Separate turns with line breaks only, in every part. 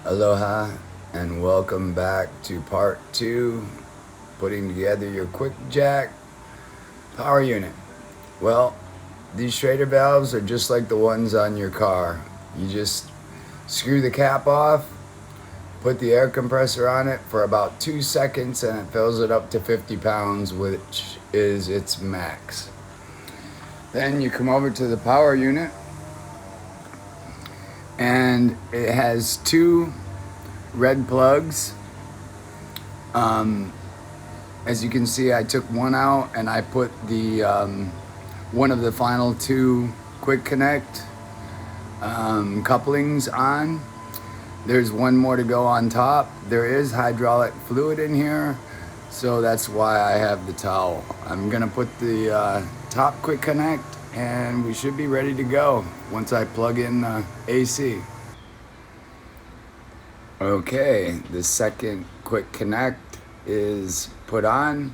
Aloha and welcome back to part 2, putting together your QuickJack power unit. Well, these schrader valves are just like the ones on your car. You just screw the cap off, put the air compressor on it for about 2 seconds, and it fills it up to 50 pounds, which is its max. Then you come over to the power unit, and it has 2 red plugs. As you can see, I took one out and I put the one of the final 2 quick connect couplings on. There's one more to go on top. There is hydraulic fluid in here, so that's why I have the towel. I'm gonna put the top quick connect and we should be ready to go once I plug in AC. Okay, the second quick connect is put on.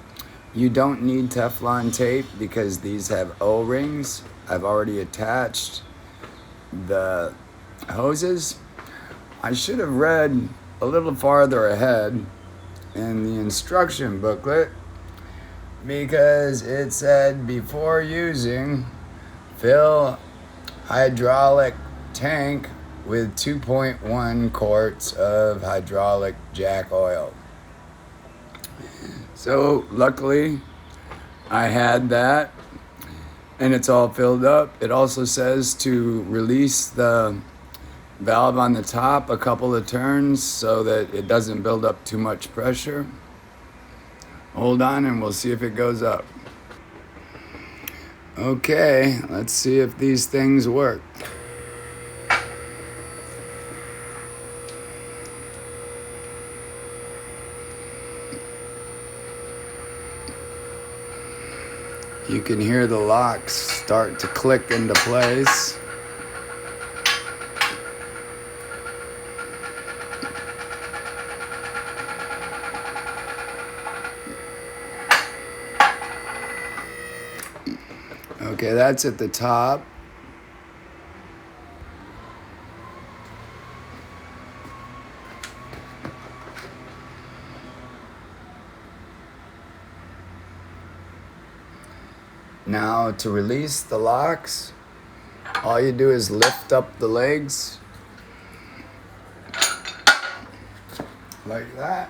You don't need Teflon tape because these have O-rings. I've already attached the hoses. I should have read a little farther ahead in the instruction booklet, because it said before using, fill hydraulic tank with 2.1 quarts of hydraulic jack oil. So luckily I had that and it's all filled up. It also says to release the valve on the top a couple of turns so that it doesn't build up too much pressure. Hold on and we'll see if it goes up. Okay, let's see if these things work. You can hear the locks start to click into place. Okay, that's at the top. Now to release the locks, all you do is lift up the legs like that.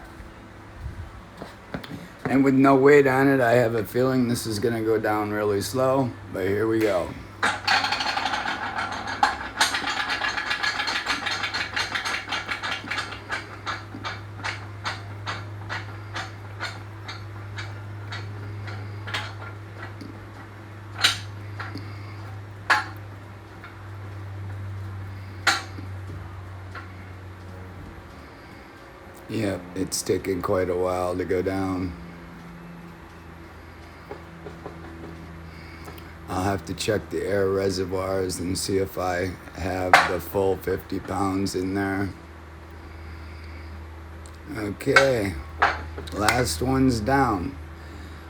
And with no weight on it, I have a feeling this is gonna go down really slow, but here we go. Yep, it's taking quite a while to go down. I'll have to check the air reservoirs and see if I have the full 50 pounds in there. Okay, last one's down.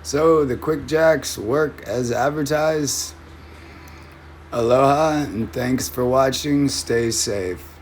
So the QuickJacks work as advertised. Aloha and thanks for watching. Stay safe.